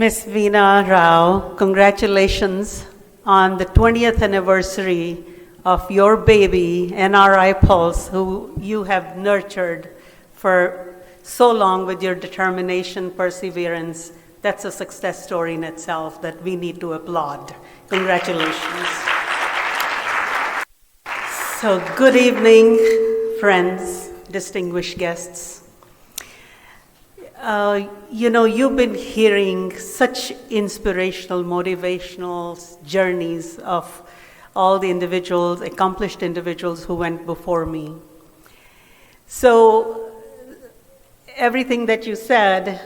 Miss Veena Rao, congratulations on the 20th anniversary of your baby, NRI Pulse, who you have nurtured for so long with your determination, perseverance. That's a success story in itself that we need to applaud. Congratulations. So good evening, friends, distinguished guests. You've been hearing such inspirational, motivational journeys of all the individuals, accomplished individuals who went before me. So everything that you said,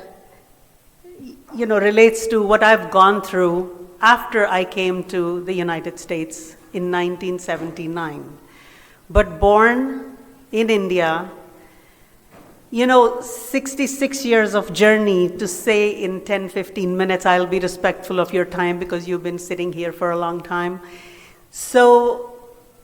relates to what I've gone through after I came to the United States in 1979. But born in India, 66 years of journey to say in 10, 15 minutes, I'll be respectful of your time because you've been sitting here for a long time. So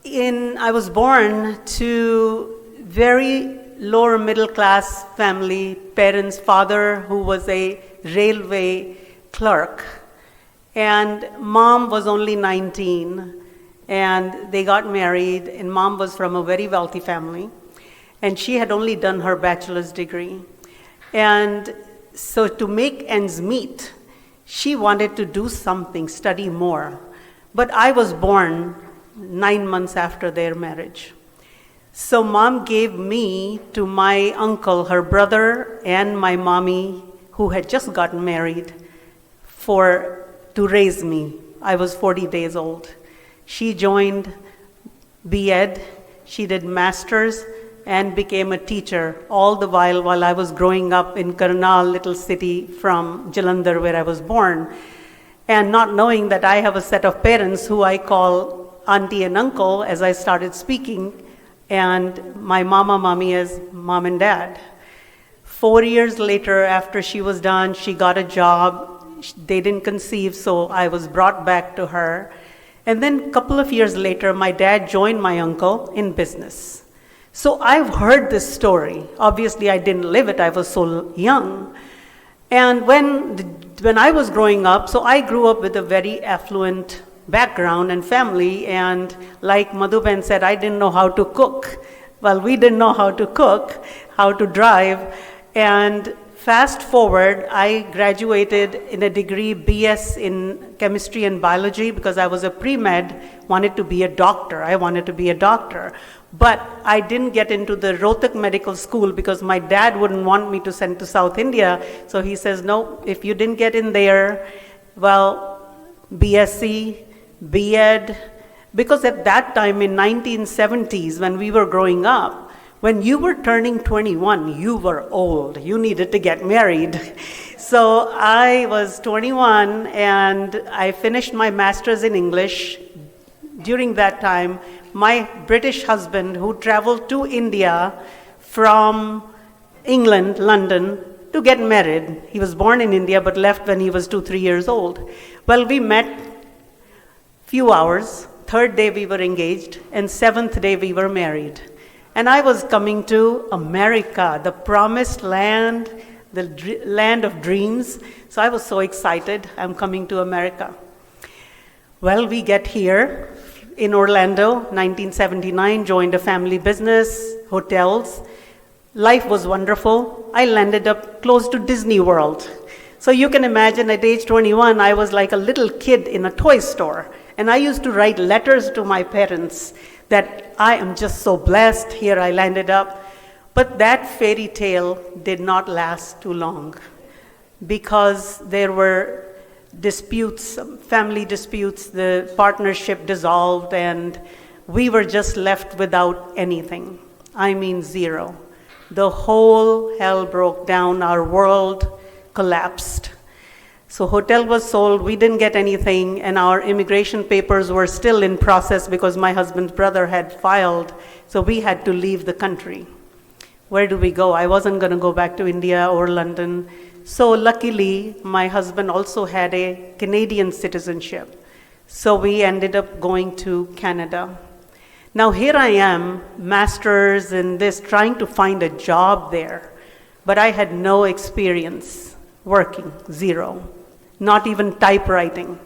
I was born to very lower middle class family, parents, father who was a railway clerk, and mom was only 19, and they got married, and mom was from a very wealthy family. And she had only done her bachelor's degree. And so to make ends meet, she wanted to do something, study more. But I was born 9 months after their marriage. So mom gave me to my uncle, her brother, and my mommy, who had just gotten married, to raise me. I was 40 days old. She joined B.Ed, she did master's, and became a teacher all the while I was growing up in Karnal, little city from Jalandhar, where I was born, and not knowing that I have a set of parents who I call auntie and uncle as I started speaking, and my mommy as mom and dad. 4 years later, after she was done, she got a job. They didn't conceive, so I was brought back to her. And then a couple of years later, my dad joined my uncle in business. So I've heard this story. Obviously, I didn't live it. I was so young. And when I was growing up, so I grew up with a very affluent background and family. And like Madhuben said, I didn't know how to cook. Well, we didn't know how to cook, how to drive. And fast forward, I graduated in a degree BS in chemistry and biology because I was a pre-med, wanted to be a doctor. I wanted to be a doctor. But I didn't get into the Rohtak Medical School because my dad wouldn't want me to send to South India. So he says, no, if you didn't get in there, well, BSc, B.Ed, because at that time in 1970s when we were growing up, when you were turning 21, you were old. You needed to get married. So I was 21 and I finished my master's in English. During that time, my British husband, who traveled to India from England, London, to get married. He was born in India but left when he was 2-3 years old. Well, we met few hours. 3rd day we were engaged, and 7th day we were married. And I was coming to America, the promised land, the land of dreams. So I was so excited, I'm coming to America. Well, we get here in Orlando, 1979, joined a family business, hotels. Life was wonderful. I landed up close to Disney World. So you can imagine at age 21, I was like a little kid in a toy store. And I used to write letters to my parents that I am just so blessed, here I landed up. But that fairy tale did not last too long because there were disputes, family disputes, the partnership dissolved, and we were just left without anything. I mean, zero. The whole hell broke down, our world collapsed. So hotel was sold, we didn't get anything, and our immigration papers were still in process because my husband's brother had filed, so we had to leave the country. Where do we go? I wasn't going to go back to India or London. So luckily, my husband also had a Canadian citizenship. So we ended up going to Canada. Now here I am, master's in this, trying to find a job there. But I had no experience working, zero. not even typewriting.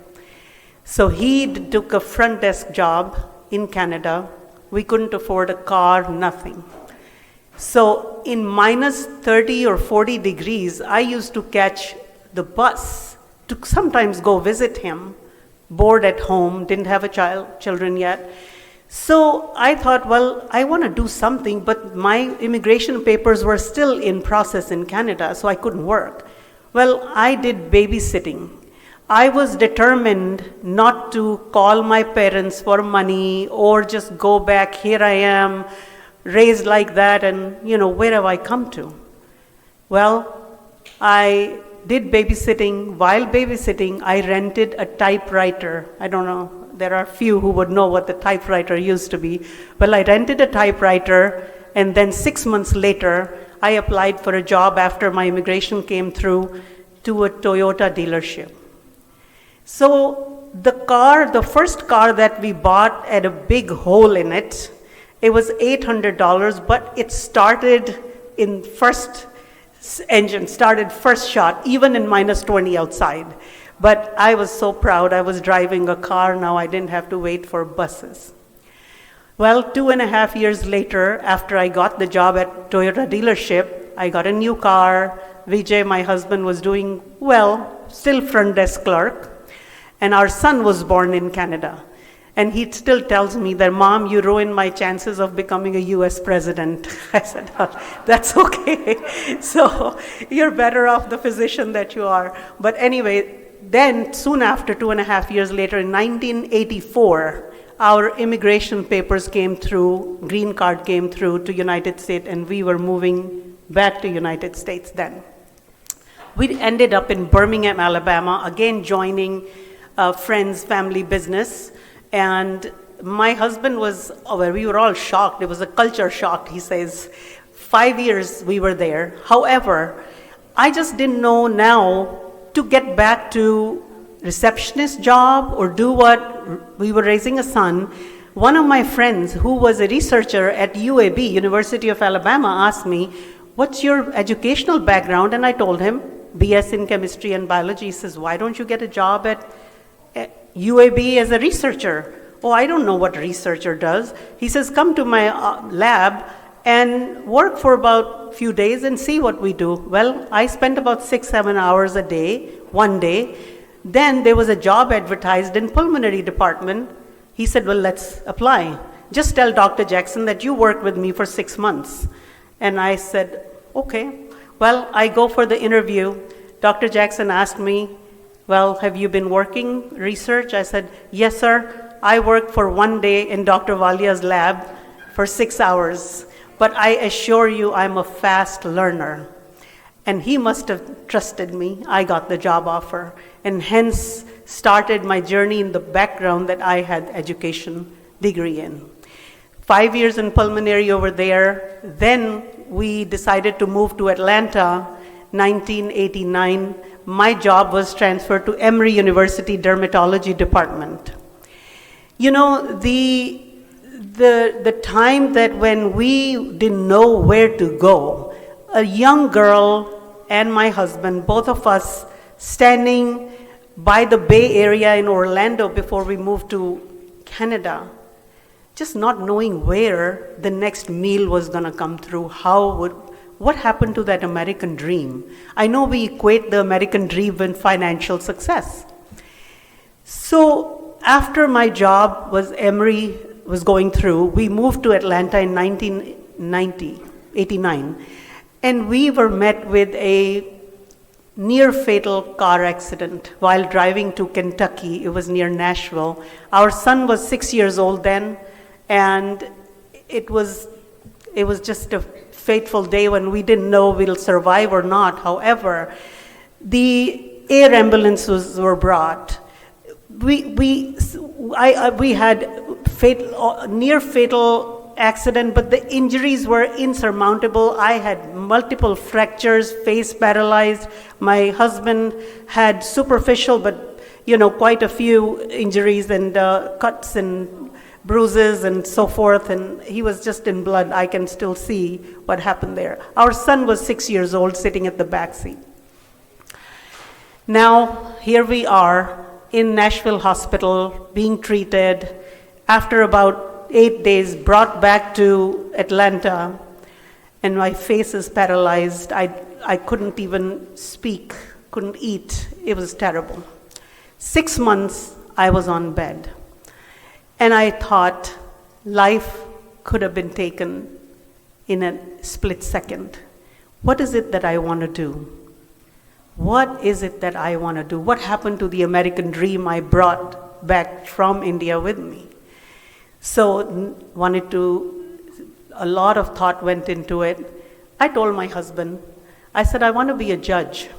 So he took a front desk job in Canada. We couldn't afford a car, nothing. So in minus 30 or 40 degrees, I used to catch the bus to sometimes go visit him, bored at home, didn't have children yet. So I thought, well, I want to do something, but my immigration papers were still in process in Canada, so I couldn't work. Well, I did babysitting. I was determined not to call my parents for money or just go back, here I am, raised like that, and where have I come to? Well, I did babysitting. While babysitting, I rented a typewriter. I don't know, there are few who would know what the typewriter used to be. Well, I rented a typewriter, and then 6 months later, I applied for a job after my immigration came through to a Toyota dealership. So the first car that we bought had a big hole in it. It was $800, but it started in first shot, even in minus 20 outside. But I was so proud. I was driving a car now. I didn't have to wait for buses. Well, 2.5 years later, after I got the job at Toyota dealership, I got a new car. Vijay, my husband, was doing well, still front desk clerk. And our son was born in Canada. And he still tells me that, Mom, you ruined my chances of becoming a US president. I said, oh, that's okay. So you're better off the physician that you are. But anyway, then soon after, 2.5 years later, in 1984, our immigration papers came through, green card came through to United States, and we were moving back to United States then. We ended up in Birmingham, Alabama, again joining a friend's family business. And my husband we were all shocked. It was a culture shock, he says. 5 years we were there. However, I just didn't know now to get back to receptionist job or do what. We were raising a son. One of my friends who was a researcher at UAB, University of Alabama, asked me, what's your educational background? And I told him, BS in chemistry and biology. He says, why don't you get a job at UAB as a researcher? Oh, I don't know what a researcher does. He says, come to my lab and work for about a few days and see what we do. Well, I spent about 6-7 hours a day, one day. Then there was a job advertised in pulmonary department. He said, well, let's apply. Just tell Dr. Jackson that you worked with me for 6 months. And I said, okay. Well, I go for the interview. Dr. Jackson asked me, well, have you been working research? I said, yes, sir. I worked for 1 day in Dr. Valia's lab for 6 hours. But I assure you, I'm a fast learner. And he must have trusted me. I got the job offer, and hence started my journey in the background that I had education degree in. 5 years in pulmonary over there. Then we decided to move to Atlanta, 1989. My job was transferred to Emory University Dermatology Department. You know, the time that when we didn't know where to go, a young girl and my husband, both of us standing by the Bay Area in Orlando before we moved to Canada, just not knowing where the next meal was going to come through, what happened to that American dream? I know we equate the American dream with financial success. So after my job Emory was going through, we moved to Atlanta in 1989, and we were met with a near fatal car accident while driving to Kentucky. It was near Nashville. Our son was 6 years old then, and it was just a fateful day when we didn't know we'll survive or not. However, the air ambulances were brought. We had near fatal accident, but the injuries were insurmountable. I had multiple fractures, face paralyzed. My husband had superficial, but quite a few injuries and cuts and bruises and so forth, and he was just in blood. I can still see what happened there. Our son was 6 years old, sitting at the back seat. Now, here we are in Nashville Hospital being treated. After about 8 days, brought back to Atlanta, and my face is paralyzed. I couldn't even speak, couldn't eat. It was terrible. 6 months, I was on bed. And I thought life could have been taken in a split second. What is it that I want to do? What is it that I want to do? What happened to the American dream I brought back from India with me? So a lot of thought went into it. I told my husband, I said, I want to be a judge.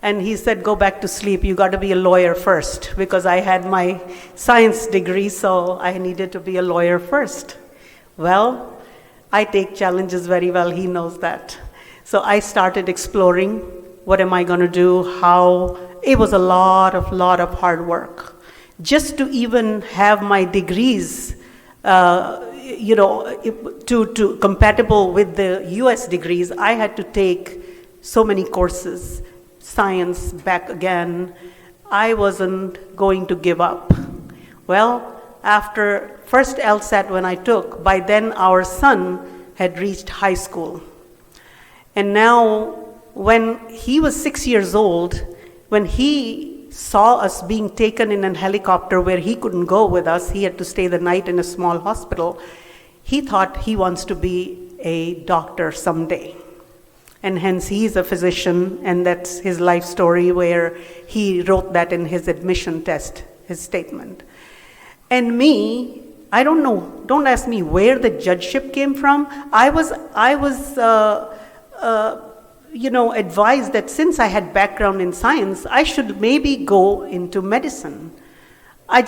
And he said, go back to sleep. You got to be a lawyer first, because I had my science degree, so I needed to be a lawyer first. Well, I take challenges very well. He knows that. So I started exploring. What am I going to do? How? It was a lot of hard work. Just to even have my degrees, to compatible with the US degrees, I had to take so many courses, science back again. I wasn't going to give up. Well, after first LSAT when I took, by then our son had reached high school. And now, when he was 6 years old, when he saw us being taken in a helicopter where he couldn't go with us, he had to stay the night in a small hospital, he thought he wants to be a doctor someday. And hence he's a physician, and that's his life story where he wrote that in his admission test, his statement. And me, I don't know, don't ask me where the judgeship came from. I was advised that since I had background in science, I should maybe go into medicine. I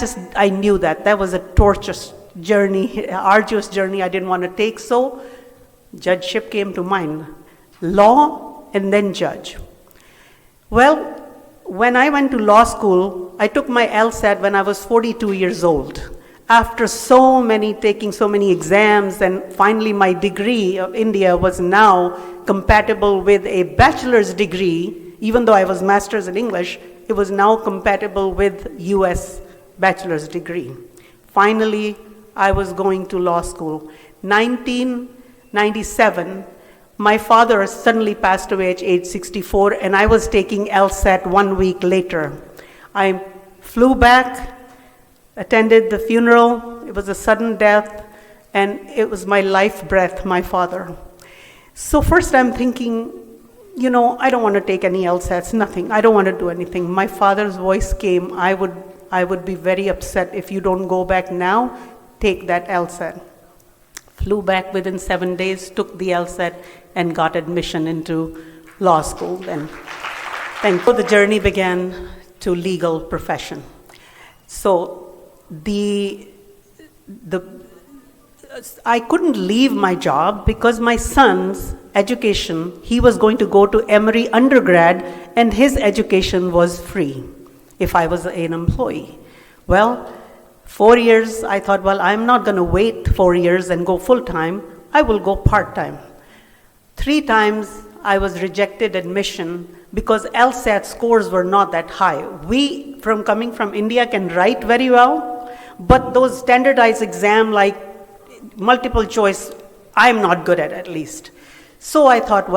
knew that was a torturous journey, arduous journey I didn't want to take, so judgeship came to mind. Law and then judge. Well, when I went to law school, I took my LSAT when I was 42 years old. After taking so many exams, and finally my degree of India was now compatible with a bachelor's degree. Even though I was master's in English, it was now compatible with US bachelor's degree. Finally, I was going to law school. 1997, my father suddenly passed away at age 64, and I was taking LSAT 1 week later. I flew back, attended the funeral. It was a sudden death, and it was my life breath, my father. So first I'm thinking, I don't want to take any LSATs, nothing. I don't want to do anything. My father's voice came, I would be very upset if you don't go back now, take that LSAT. Flew back within 7 days, took the LSAT, and got admission into law school. And thankfully the journey began to legal profession. So I couldn't leave my job because my son's education, he was going to go to Emory undergrad, and his education was free if I was an employee. Well, 4 years, I thought, I'm not going to wait 4 years and go full-time. I will go part-time. 3 times I was rejected admission because LSAT scores were not that high. We, coming from India, can write very well, but those standardized exam like multiple choice, I'm not good at least. So I thought,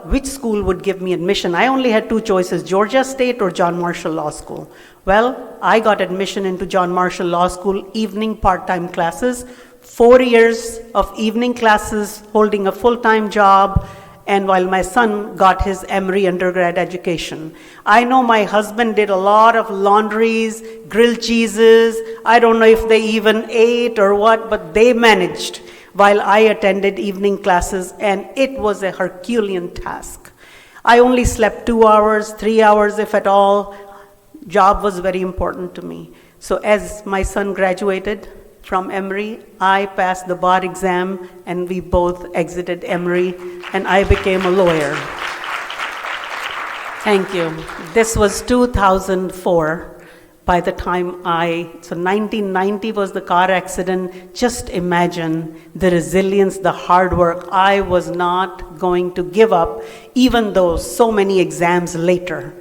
which school would give me admission? I only had 2 choices, Georgia State or John Marshall Law School. Well, I got admission into John Marshall Law School, evening part-time classes, 4 years of evening classes, holding a full-time job, and while my son got his Emory undergrad education. I know my husband did a lot of laundries, grilled cheeses. I don't know if they even ate or what, but they managed while I attended evening classes, and it was a Herculean task. I only slept 2 hours, 3 hours if at all. Job was very important to me. So as my son graduated from Emory, I passed the bar exam, and we both exited Emory, and I became a lawyer. Thank you. This was 2004. By the time 1990 was the car accident. Just imagine the resilience, the hard work. I was not going to give up, even though so many exams later.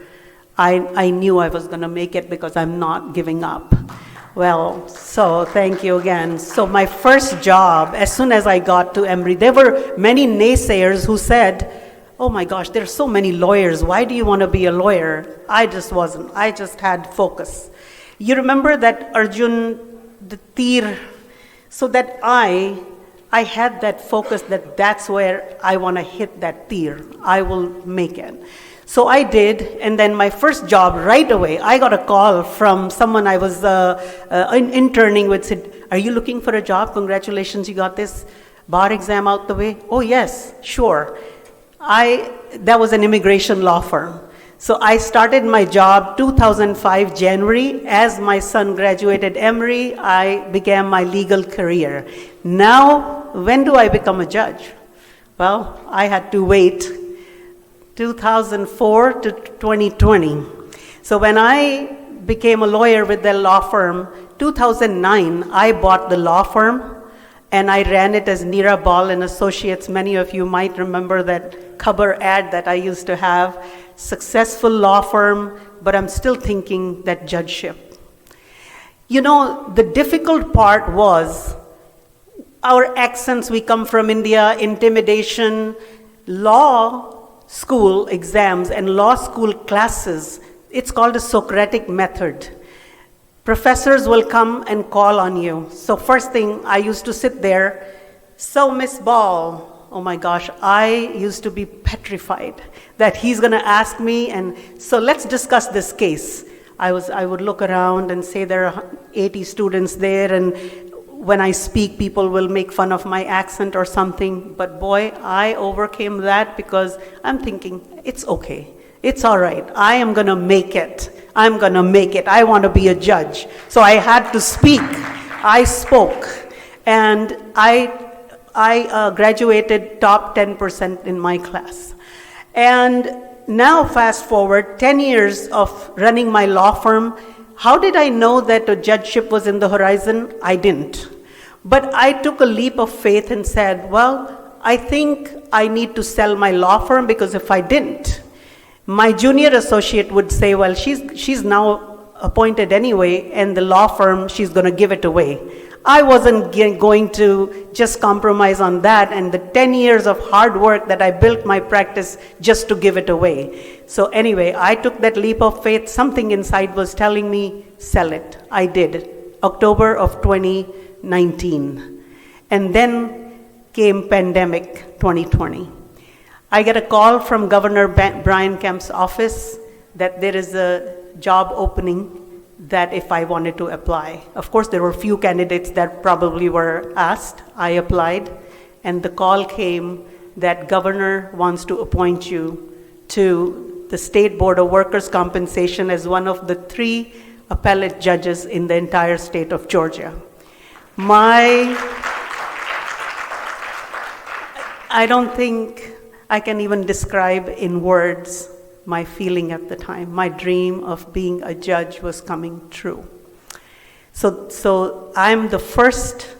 I knew I was going to make it because I'm not giving up. Well, so thank you again. So my first job, as soon as I got to Emory, there were many naysayers who said, oh my gosh, there's so many lawyers. Why do you want to be a lawyer? I just wasn't. I just had focus. You remember that Arjun, the tir, so that I had that focus that that's where I want to hit that tir. I will make it. So I did, and then my first job right away, I got a call from someone I was interning with, said, are you looking for a job? Congratulations, you got this bar exam out the way? Oh yes, sure. That was an immigration law firm. So I started my job 2005 January. As my son graduated Emory, I began my legal career. Now, when do I become a judge? Well, I had to wait 2004 to 2020. So when I became a lawyer with the law firm, 2009, I bought the law firm and I ran it as Neera Bahl and Associates. Many of you might remember that cover ad that I used to have. Successful law firm, but I'm still thinking that judgeship. You know, the difficult part was our accents. We come from India, intimidation, law school exams and law school classes, it's called a Socratic method. Professors will come and call on you. So first thing, I used to sit there, so Miss Bahl, oh my gosh, I used to be petrified that he's gonna ask me, and so let's discuss this case. I would look around and say there are 80 students there, and when I speak, people will make fun of my accent or something, but boy, I overcame that because I'm thinking, it's okay, it's all right, I am gonna make it, I'm gonna make it, I wanna be a judge. So I had to speak, I spoke, and I graduated top 10% in my class. And now fast forward 10 years of running my law firm. How did I know that a judgeship was in the horizon? I didn't. But I took a leap of faith and said, well, I think I need to sell my law firm, because if I didn't, my junior associate would say, well, she's now appointed anyway, and the law firm, she's going to give it away. I wasn't going to just compromise on that and the 10 years of hard work that I built my practice just to give it away. So anyway, I took that leap of faith. Something inside was telling me, sell it. I did. October of 2019. And then came pandemic 2020. I get a call from Governor Brian Kemp's office that there is a job opening that if I wanted to apply. Of course, there were few candidates that probably were asked. I applied, and the call came that governor wants to appoint you to the State Board of Workers' Compensation as one of the 3 appellate judges in the entire state of Georgia. I don't think I can even describe in words my feeling at the time. My dream of being a judge was coming true. So I'm the first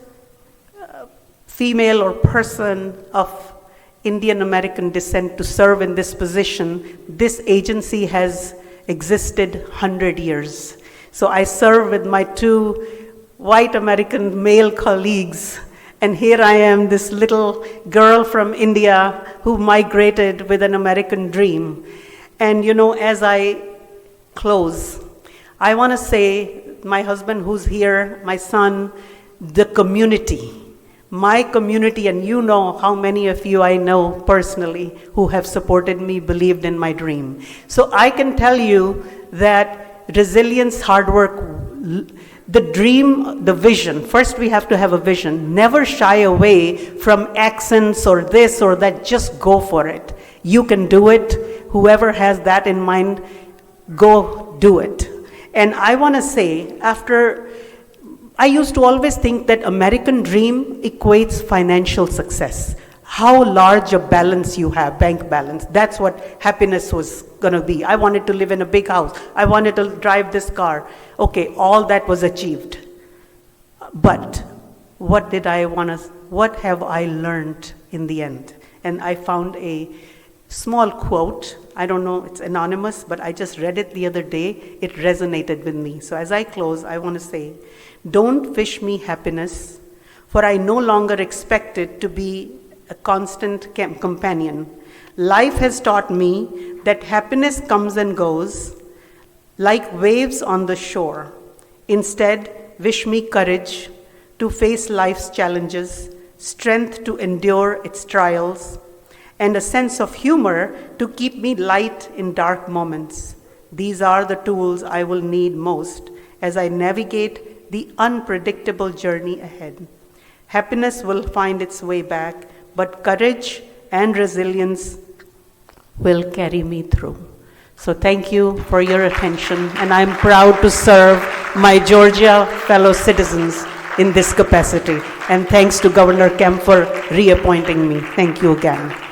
female or person of Indian American descent to serve in this position. This agency has existed 100 years. So I serve with my 2 white American male colleagues, and here I am, this little girl from India who migrated with an American dream. And you know, as I close, I want to say, my husband who's here, my son, the community, my community, and you know how many of you I know personally who have supported me, believed in my dream. So I can tell you that resilience, hard work, the dream, the vision, first we have to have a vision. Never shy away from accents or this or that, just go for it. You can do it. Whoever has that in mind, go do it. And I want to say, I used to always think that American dream equates financial success. How large a balance you have, bank balance, that's what happiness was going to be. I wanted to live in a big house. I wanted to drive this car. Okay, all that was achieved. But what have I learned in the end? And I found a small quote. I don't know, it's anonymous, but I just read it the other day. It resonated with me. So as I close, I want to say, don't wish me happiness, for I no longer expect it to be a constant companion. Life has taught me that happiness comes and goes like waves on the shore. Instead, wish me courage to face life's challenges, strength to endure its trials, and a sense of humor to keep me light in dark moments. These are the tools I will need most as I navigate the unpredictable journey ahead. Happiness will find its way back, but courage and resilience will carry me through. So thank you for your attention, and I'm proud to serve my Georgia fellow citizens in this capacity. And thanks to Governor Kemp for reappointing me. Thank you again.